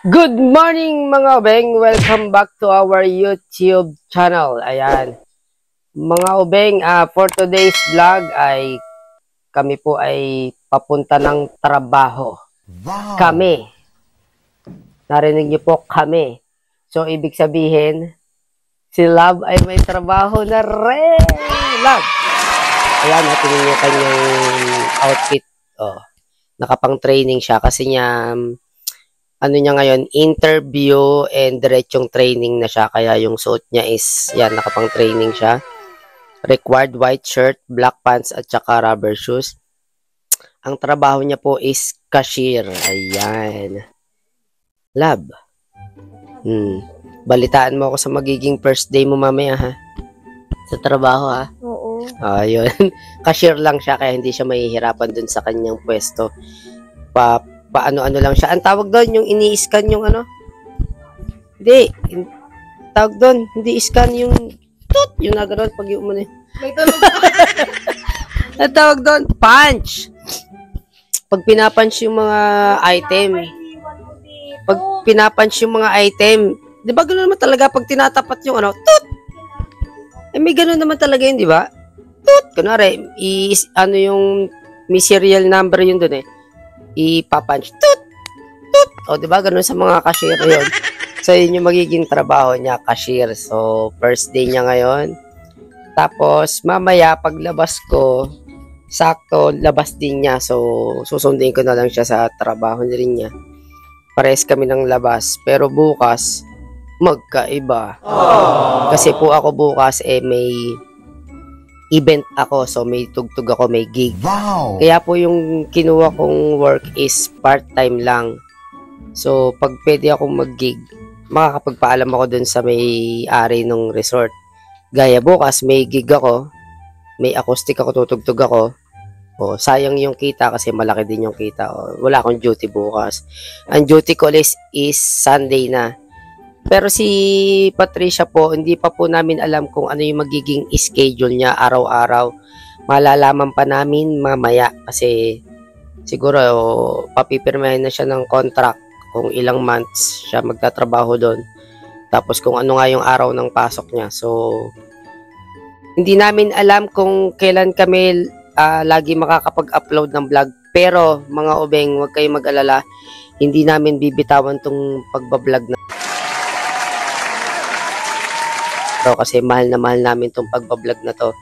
Good morning mga obeng! Welcome back to our YouTube channel. Ayan. Mga obeng, for today's vlog ay kami po ay papunta ng trabaho. Wow. Kami. Narinig niyo po, kami. So, ibig sabihin, si Love ay may trabaho na rin. Love! Ayan, tingnan niyo kanyang outfit. Oh, nakapang training siya kasi niya ano niya ngayon, interview and diretsong training na siya. Kaya yung suot niya is, yan, nakapang training siya. Required white shirt, black pants, at saka rubber shoes. Ang trabaho niya po is cashier. Ayan. Lab. Balitaan mo ako sa magiging first day mo mamaya, ha? Sa trabaho, ha? Oo. Ayun. Cashier lang siya, kaya hindi siya mahihirapan dun sa kanyang pwesto. Paano-ano lang siya. Ang tawag doon, yung ini-scan yung ano? Hindi. Tawag doon, hindi scan yung tut, yung nagano'n pag yung umano. May tulog. Ang tawag doon, punch. Pag pinapunch yung mga item. Pag pinapunch yung mga item, di ba gano'n naman talaga pag tinatapat yung ano, tut. Eh, may gano'n naman talaga yun, di ba? Tut. Kunwari, ano yung, may serial number yun doon eh. Ipapunch. Tut! Tut! O, diba? Ganun sa mga cashier yun. So, yun yung magiging trabaho niya, cashier. So, first day niya ngayon. Tapos, mamaya, paglabas ko, sakto, labas din niya. So, susundin ko na lang siya sa trabaho rin niya. Pares kami ng labas. Pero bukas, magkaiba. Kasi po ako bukas, may event ako, so may tugtog ako, may gig. Wow. Kaya po yung kinuha kong work is part-time lang. So, pag pwede akong mag-gig, makakapagpaalam ako dun sa may-ari ng resort. Gaya bukas, may gig ako, may acoustic ako, tutugtog ako. O, sayang yung kita kasi malaki din yung kita. O, wala akong duty bukas. Ang duty ko is Sunday na. Pero si Patricia po, hindi pa po namin alam kung ano yung magiging schedule niya araw-araw. Malalaman pa namin mamaya kasi siguro papipirmahin na siya ng contract kung ilang months siya magtatrabaho doon. Tapos kung ano nga yung araw ng pasok niya. So, hindi namin alam kung kailan kami lagi makakapag-upload ng vlog. Pero mga obeng, huwag kayong mag-alala. Hindi namin bibitawan tong pagbablog na kasi mahal na mahal namin itong pagbablog na to.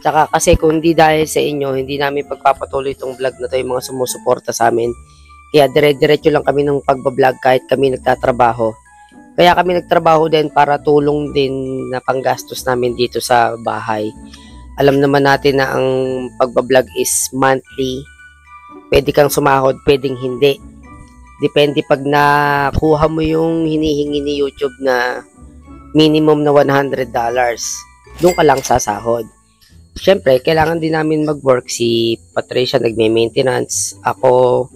Tsaka kasi kung hindi dahil sa inyo, hindi namin pagpapatuloy itong vlog na to, yung mga sumusuporta sa amin. Kaya dire-diretso lang kami ng pagbablog kahit kami nagtatrabaho. Kaya kami nagtrabaho din para tulong din na panggastos namin dito sa bahay. Alam naman natin na ang pagbablog is monthly. Pwede kang sumahod, pwedeng hindi. Depende pag nakuha mo yung hinihingi ni YouTube na minimum na $100. Doon ka lang sasahod. Siyempre, kailangan din namin mag-work. Si Patricia nagme-maintenance. Ako,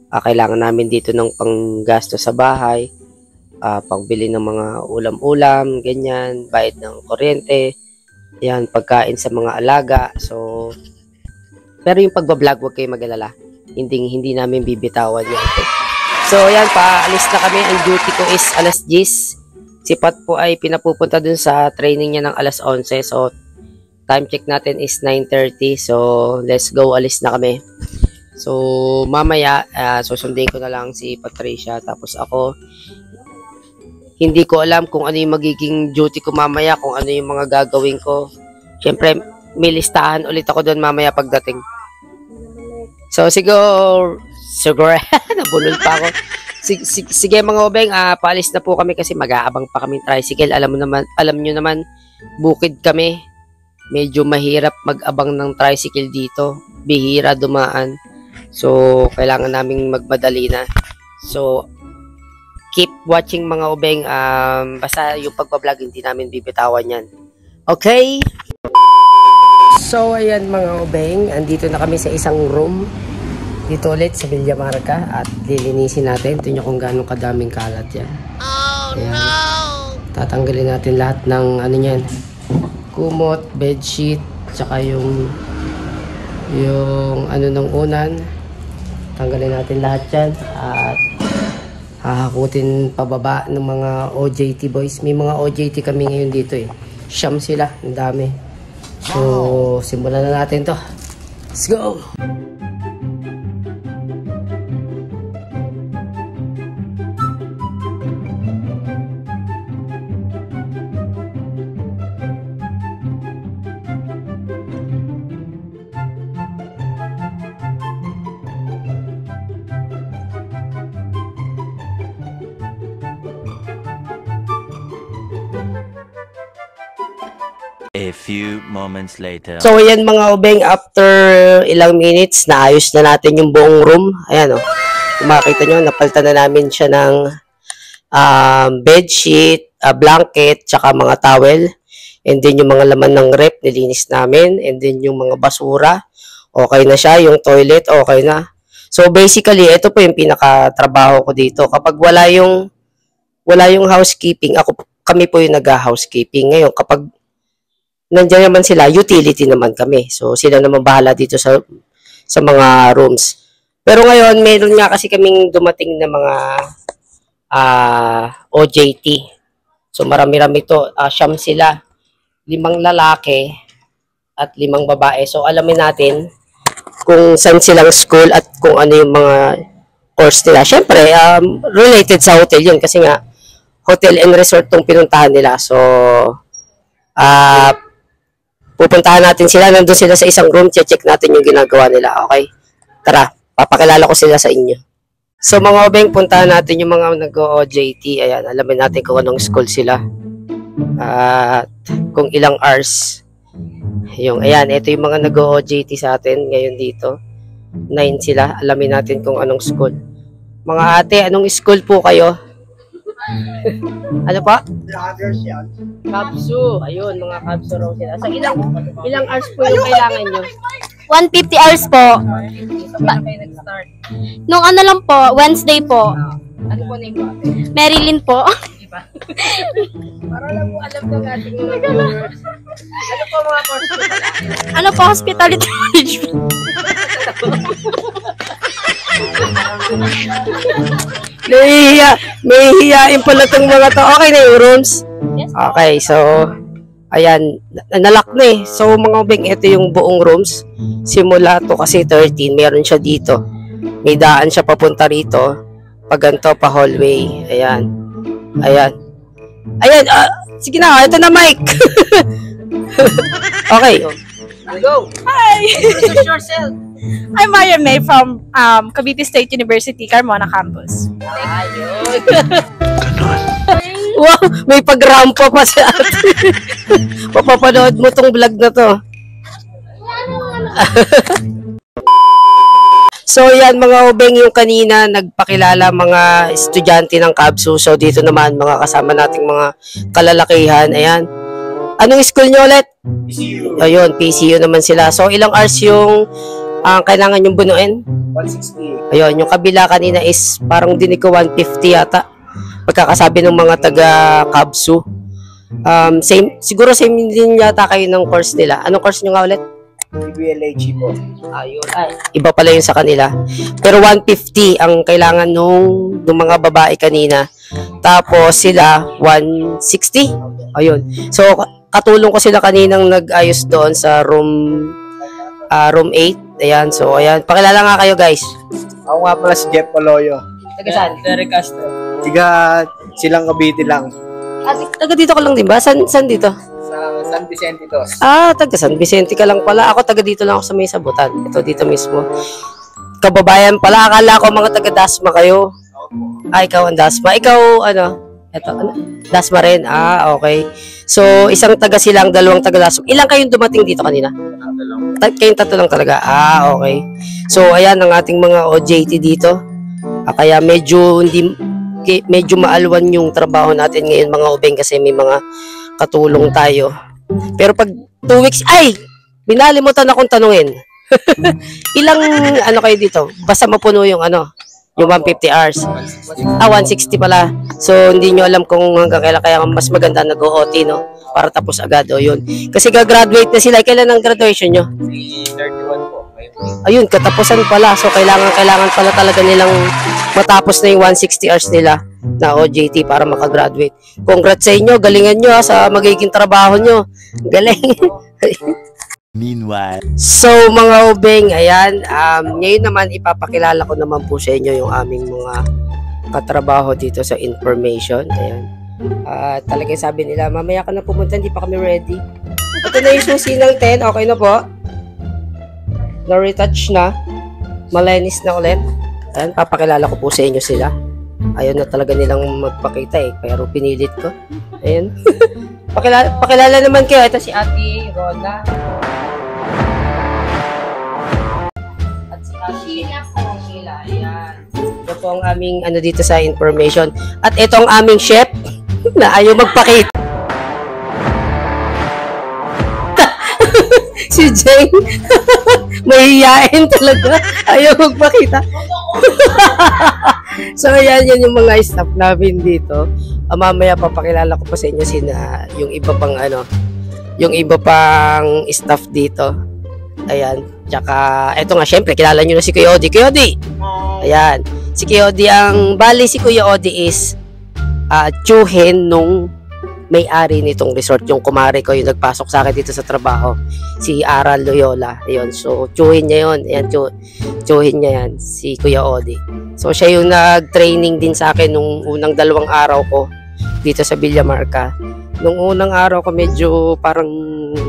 kailangan namin dito ng panggasto sa bahay. Pagbili ng mga ulam-ulam, ganyan. Bayad ng kuryente. Yan, pagkain sa mga alaga. So, pero yung pagbablog, huwag kayo mag-alala. Hindi namin bibitawan yan. So, yan, paalis na kami. Ang duty ko is alas 10. Si Pat po ay pinapupunta dun sa training niya ng alas 11. So, time check natin is 9:30. So, let's go. Alis na kami. So, mamaya, susundin ko na lang si Patricia. Tapos ako, hindi ko alam kung ano yung magiging duty ko mamaya, kung ano yung mga gagawin ko. Siyempre, may listahan ulit ako dun mamaya pagdating. So, siguro, nabulol pa ako. Sige mga obeng, paalis na po kami kasi mag-aabang pa kami tricycle. Alam nyo naman, bukid kami. Medyo mahirap mag-abang ng tricycle dito. Bihira dumaan. So, kailangan naming magmadali na. So, keep watching mga obeng. Basta yung pagbablog, hindi namin bibitawan yan. Okay? So, ayan mga obeng. Andito na kami sa isang room. Dito ulit sa Villamarca at lilinisin natin. Ito nyo kung gano'ng kadaming kalat yan. Oh no! Tatanggalin natin lahat ng ano yan. Kumot, bedsheet, tsaka yung ano ng unan. Tanggalin natin lahat yan. At hahakutin pababa ng mga OJT boys. May mga OJT kami ngayon dito eh. Siyam sila, ang dami. So, simulan na natin to. Let's go! A few moments later. So, ayan mga obeng, after ilang minutes, naayos na natin yung buong room. Ayan o. Kung makikita nyo, napalitan na namin siya ng bedsheet, blanket, tsaka mga towel. And then yung mga laman ng rep, nilinis namin. And then yung mga basura, okay na siya. Yung toilet, okay na. So, basically, ito po yung pinakatrabaho ko dito. Kapag wala yung housekeeping, kami po yung nag-housekeeping. Ngayon, kapag nandiyan naman sila, utility naman kami. So, sila naman bahala dito sa mga rooms. Pero ngayon, meron nga kasi kaming dumating na mga OJT. So, marami-rami to. Siyam sila. 5 lalaki at 5 babae. So, alamin natin kung saan silang school at kung ano yung mga course nila. Siyempre, related sa hotel yun kasi nga, hotel and resort tong pinuntahan nila. So, pupuntahan natin sila, nandun sila sa isang room, check natin yung ginagawa nila, okay? Tara, papakilala ko sila sa inyo. So mga obeng, puntahan natin yung mga nag-OJT, ayan, alamin natin kung anong school sila. At kung ilang hours. Ayan, ito yung mga nag-OJT sa atin ngayon dito. 9 sila, alamin natin kung anong school. Mga ate, anong school po kayo? Ano pa? Kabsu. Ayun, mga kabsu raw sila. So, ilang hours po yung kailangan nyo? 150 hours po. So, paano kayo nag-start? Nung ano lang po, Wednesday po. Ano po name mo? Marilyn po. Diba? Para lang po alam ng ating mga viewers. Ano po mga course ko pala? Ano po, hospitality management. Nahihiyain pala itong mga to. Okay na yung rooms? Okay, so, ayan, nalak na eh. So, mga obeng, ito yung buong rooms. Simula to kasi 13, meron siya dito. May daan siya papunta rito. Pag ganito, pa hallway. Ayan. Ayan. Ayan, sige na, ito na mic. Okay. Go. Hi! Introduce yourself. I'm Maya May from Cavite State University, Carmona Campus. Ayun. Wow, may pag-rampa pa sa atin. Papapanood mo tong vlog na to. So yan mga obeng, yung kanina nagpakilala mga estudyante ng Kabsu. So dito naman mga kasama nating mga kalalakihan. Ayan. Anong school nyo ulit? PCU. Ayun, PCU naman sila. So ilang hours yung kailangan yung bunuin? 160. Ayun, yung kabila kanina is parang dinig ko 150 yata. Pagkakasabi ng mga taga Kabsu. Siguro same din yata kayo ng course nila. Anong course nyo nga ulit? BBLHE po. Ayun. Iba pala yun sa kanila. Pero 150 ang kailangan nung mga babae kanina. Tapos sila 160. Ayun. So katulong ko sila kaninang nag-ayos doon sa room 8. Ayan. So ayan. Pakilala nga kayo guys. Ako nga pala si Jeff Paloyo. Taga saan? Derek Castro. Tiga silang Cavite lang. Taga dito ka lang din ba? Saan dito? Sa San Vicente to. Taga San Vicente ka lang pala. Ako taga dito lang ako sa may sabutan. Ito dito mismo. Kababayan pala. Akala ko mga taga Dasma kayo. Ikaw ang Dasma. Ikaw, ano? Ito, ano? Dasma rin. Okay. So, isang taga silang, 2 taga Dasma. Ilang kayong dumating dito kanina? Kayong 3 lang talaga. Okay. So, ayan ang ating mga OJT dito. Kaya medyo maalwan yung trabaho natin ngayon mga obeng kasi may mga katulong tayo. Pero pag 2 weeks, binalimutan akong tanungin. Ilang ano kayo dito? Basta mapuno yung yung 150 hours. 160 pala. So, hindi nyo alam kung hanggang kailan, kaya mas maganda nag-OT, no? Para tapos agad, yun. Kasi gagraduate na sila. Kailan ang graduation nyo? 31 po. Ayun, katapusan pala. So, kailangan pala talaga nilang matapos na yung 160 hours nila na OJT para makagraduate. Congrats sa inyo. Galingan nyo sa magiging trabaho nyo. Galing. Meanwhile, So, mga ubeng, ayan. Ngayon naman, ipapakilala ko naman po sa inyo yung aming mga katrabaho dito sa information. Ayan. Talagang sabi nila, mamaya ka na pumunta, hindi pa kami ready. Ito na yung susi ng 10. Okay na po. Na-retouch na. Malinis na ulit. Ayan, papakilala ko po sa inyo sila. Ayaw na talaga nilang magpakita eh. Pero pinilit ko. Ayan. Pakilala naman kayo. Ito si Ate Rona. At si Ate Sheila. Ayan. Ito po ang aming ano dito sa information. At ito ang aming chef na ayaw magpakita. Si Jane. Mahihiyain talaga. Ayaw magpakita. So, ayan, yan yung mga staff namin dito. Mamaya papakilala ko pa sa inyo yung iba pang yung iba pang staff dito. Ayan. Tsaka, eto nga, syempre, kilala nyo na si Kuya Odi. Kuya Odi! Ayan. Si Kuya Odi, bali si Kuya Odi is tsuhin nung may-ari nitong resort, yung kumare ko, yung nagpasok sa akin dito sa trabaho, si Aral Loyola. Ayun, so, tsuhin niya yun. Ayan, tsuhin niya yan, si Kuya Odi. So, siya yung nag-training din sa akin nung unang 2 araw ko dito sa Villamarca. Nung unang araw ko, medyo parang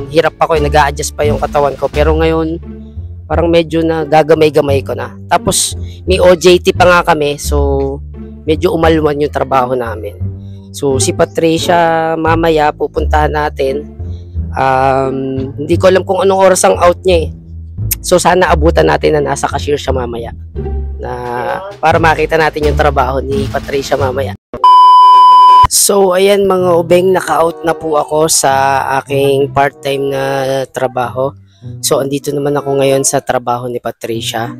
hirap ako, nag-a-adjust pa yung katawan ko. Pero ngayon, parang medyo na gagamay-gamay ko na. Tapos, may OJT pa nga kami, so, medyo umalwan yung trabaho namin. So, si Patricia, mamaya, pupuntahan natin. Hindi ko alam kung anong oras ang out niya eh. So, sana abutan natin na nasa cashier siya mamaya. Para makita natin yung trabaho ni Patricia mamaya. So, ayan mga ubeng, naka-out na po ako sa aking part-time na trabaho. So, andito naman ako ngayon sa trabaho ni Patricia.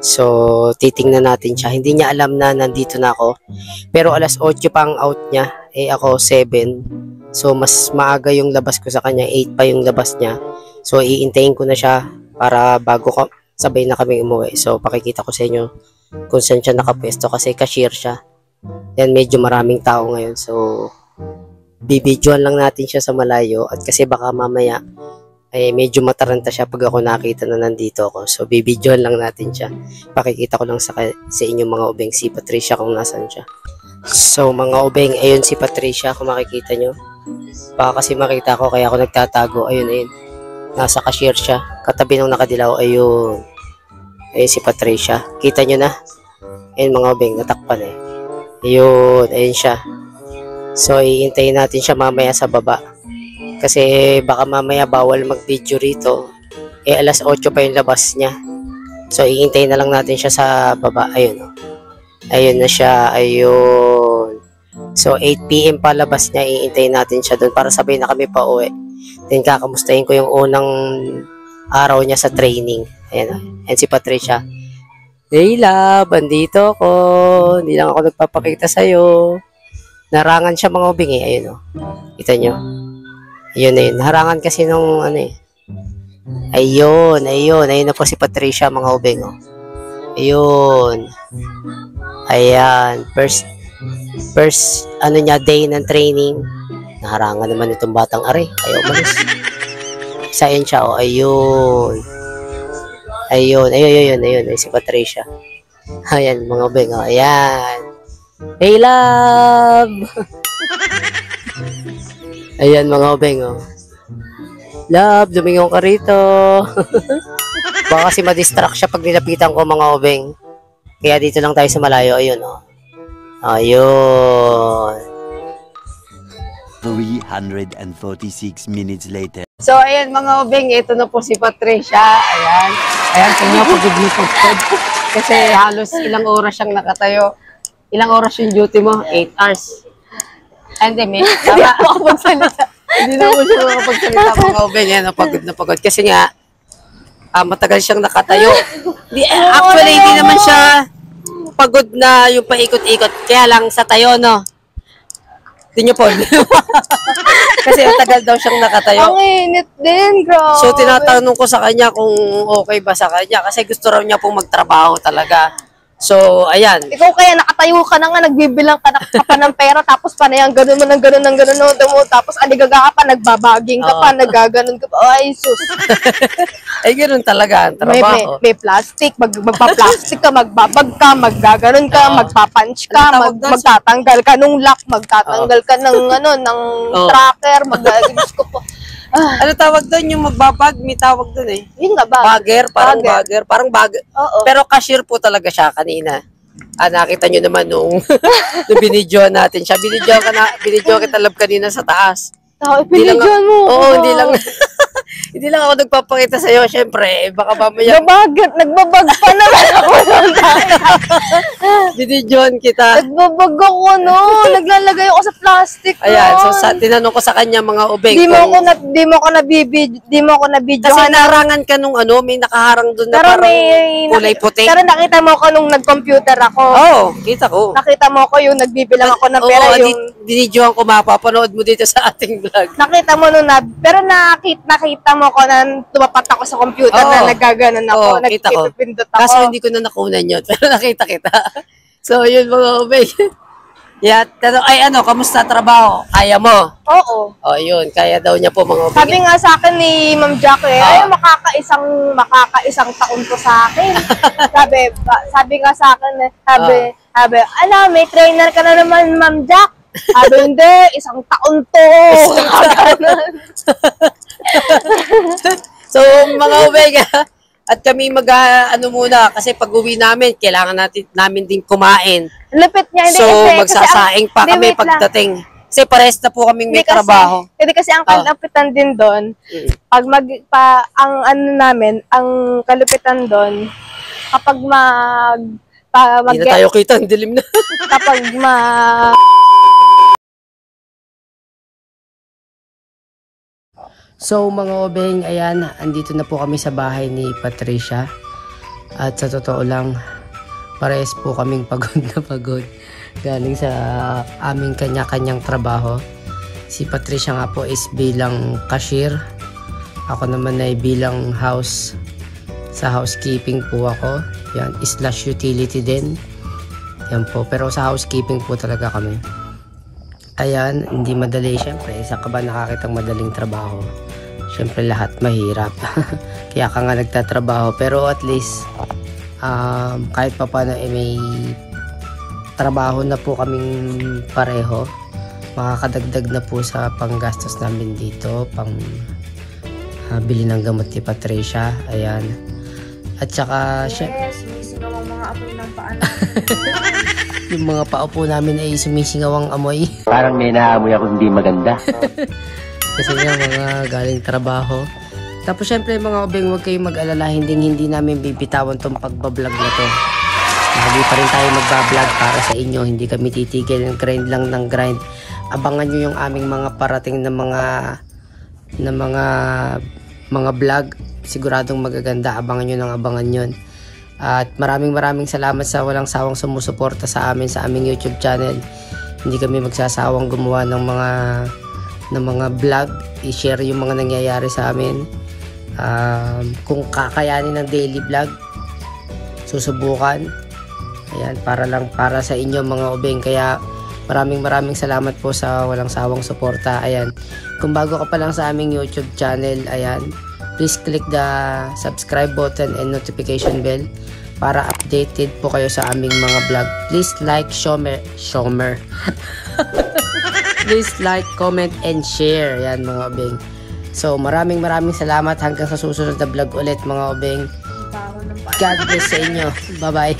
So, titingnan natin siya. Hindi niya alam na nandito na ako. Pero alas 8 pa ang out niya. Eh ako 7. So, mas maaga yung labas ko sa kanya. 8 pa yung labas niya. So, iintayin ko na siya para bago sabay na kami umuwi. So, pakikita ko sa inyo kung saan siya nakapwesto kasi cashier siya. Yan, medyo maraming tao ngayon. So, bibidyoan lang natin siya sa malayo. At kasi baka mamaya ay medyo mataranta siya pag ako nakita na nandito ako. So, bibidyoan lang natin siya. Pakikita ko lang sa inyo mga ubeng si Patricia kung nasan siya. So, mga ubeng, ayun si Patricia kung makikita nyo. Baka kasi makita ko kaya ako nagtatago. Ayun, ayun. Nasa cashier siya. Katabi ng nakadilaw, ayun. Ayun si Patricia. Kita nyo na? Ayun mga ubeng, natakpan eh. Ayun, ayun siya. So, iintayin natin siya mamaya sa baba. Kasi baka mamaya bawal mag-video rito. Eh, alas 8 pa yung labas niya. So, iintayin na lang natin siya sa baba. Ayun, oh. Ayun na siya. Ayun. So, 8 PM pa labas niya. Iintayin natin siya doon para sabay na kami pa uwi. Then, kakamustahin ko yung unang araw niya sa training. Ayan, oh. Ayan si Patricia. Hey, love. Andito ako. Hindi lang ako nagpapakita sa'yo. Narangan siya mga ubing eh. Ayun, oh. Kita nyo. Ayun na yun. Harangan kasi nung ano eh. Ayun, ayun. Ayun na po si Patricia mga ubeng. Oh. Ayun. Ayan. First ano niya, day ng training. Naharangan naman itong batang are. Ayaw malis. Isayin siya. Oh. Ayun. Ayun. Ayun. Ayun si Patricia. Ayan mga ubeng. Oh. Ayan. Hey, love! Ayan mga ubeng, oh. Love, lumingon ka rito. Baka kasi madistract siya pag nilapitan ko mga ubeng. Kaya dito lang tayo sa malayo. Ayun, oh. Ayun. 346 minutes later. So, ayan mga ubeng. Ito na po si Patricia. Ayan. Ayan, kanya pagod. Kasi halos ilang oras siyang nakatayo. Ilang oras yung duty mo? 8 hours. And then, hindi ako magsalita. Hindi na ako siya makapagsalita mga ubeng. Yan, pagod na pagod. Kasi nga, matagal siyang nakatayo. Actually, hindi naman siya pagod na yung paikot-ikot. Kaya lang sa tayo, no? Tingnan po. Kasi tagal daw siyang nakatayo. Ang init din, grabe. So, tinatanong ko sa kanya kung okay ba sa kanya kasi gusto raw niya pong magtrabaho talaga. So, ayan. Ikaw kaya nakatayo ka na nga, nagbibilang ka na ka pa ng pera, tapos panayang ganun mo ng ganun ng ganun mo, tapos aligaga ka pa, nagbabaging ka pa, naggaganon ka pa. Ay, sus. Ay, ganoon talaga ang May, trabaho. may plastic, magpa-plastic ka, magbabag ka, maggaganon ka, Oo. magpapunch ka, Ano tawag doon? magtatanggal ka nung lock, magtatanggal ka ng ano, ng Oo. tracker, Diyos ko po. Ano tawag doon? Yung magbabag, may tawag doon eh. Yun nga ba? Bagger, parang bagger. Oo. Pero cashier po talaga siya kanina. Nakita nyo naman nung binidyoan natin siya. Binidyoan kita love kanina sa taas. Pinidyan mo. Oo, hindi lang. Hindi lang ako nagpapakita sa'yo. Siyempre, baka mamaya Nagbabag pa naman ako noon. binidyoan kita. Nagbabag ako, no? Naglalagay ako sa plastic, Ayan, so noon. tinanong ko sa kanya mga ubeng. Di mo kung- ako nabidyo. Kasi narangan ka nung may nakaharang doon na Pero parang may kulay puti. Pero nakita mo ko nung nag-computer ako. Oo, kita ko. Nakita mo ko yung nagbibilang ako ng pera, Oo, yung binidyoan ko, mapapanood mo dito sa ating vlog. nakita mo nung pero nakita mo ko na tumapat ako sa computer Oo. na nagaganon ako, Oo, kita ko. nagpipindot ako. Kaso hindi ko na nakunan yun, pero nakita kita. So, yun mga ubeng. Yeah, kamusta trabaho? Kaya mo? Oo. O, yun, kaya daw niya po mga ubeng. Sabi nga sa akin ni Ma'am Jackie, ay makakaisang taon to sa akin. sabi nga sa akin, may trainer ka na naman, Ma'am Jack. Sabi, hindi, isang taon to. So, mga ubeng, at kami muna, kasi pag uwi namin, kailangan namin din kumain. Lupit niya, hindi So, kasi magsasaing pa hindi, kami wait lang. pagdating. Kasi pares na po kaming may Hindi kasi- trabaho. Hindi kasi ang kalupitan din doon, ang kalupitan doon, kapag Hindi na tayo kita, ang dilim na. kapag So mga obeng, ayan, andito na po kami sa bahay ni Patricia. At sa totoo lang, parehas po kaming pagod na pagod. Galing sa aming kanya-kanyang trabaho. Si Patricia nga po is bilang cashier. Ako naman ay bilang sa housekeeping po ako. Yan, / utility din. Yan po, pero sa housekeeping po talaga kami. Ayan, hindi madali syempre. Isa ka ba nakakitang madaling trabaho? Syempre lahat mahirap. Kaya ka nga nagtatrabaho. Pero at least, kahit pa paano may trabaho na po kaming pareho. Makakadagdag na po sa panggastos namin dito. Bili ng gamot ni Patricia. Ayan. At saka, sumisigaw ang mga apoy ng paan. yung mga paa po namin ay sumisingaw ang amoy. Parang may naamoy ako hindi maganda. Kasi nga mga galing trabaho. Tapos syempre mga obeng, huwag kayong mag-alala, hindi namin bibitawan tong pagbablog na to. Lagi pa rin tayo magbablog para sa inyo, hindi kami titigil, grind lang ng grind. Abangan nyo yung aming mga parating na mga vlog. Siguradong magaganda, abangan nyo ng abangan yun. At maraming salamat sa walang sawang sumusuporta sa amin sa aming YouTube channel. Hindi kami magsasawang gumawa ng mga vlog, i-share yung mga nangyayari sa amin. Kung kakayanin ng daily vlog, susubukan. Ayan, para sa inyo mga obeng. Kaya maraming salamat po sa walang sawang suporta. Ayan, kung bago ka pa lang sa aming YouTube channel, ayan, please click the subscribe button and notification bell para updated po kayo sa aming mga vlog. Please like, please like, comment, and share. Yan mga obeng. So maraming salamat hanggang sa susunod na vlog ulit mga obeng. God bless sa inyo. Bye bye.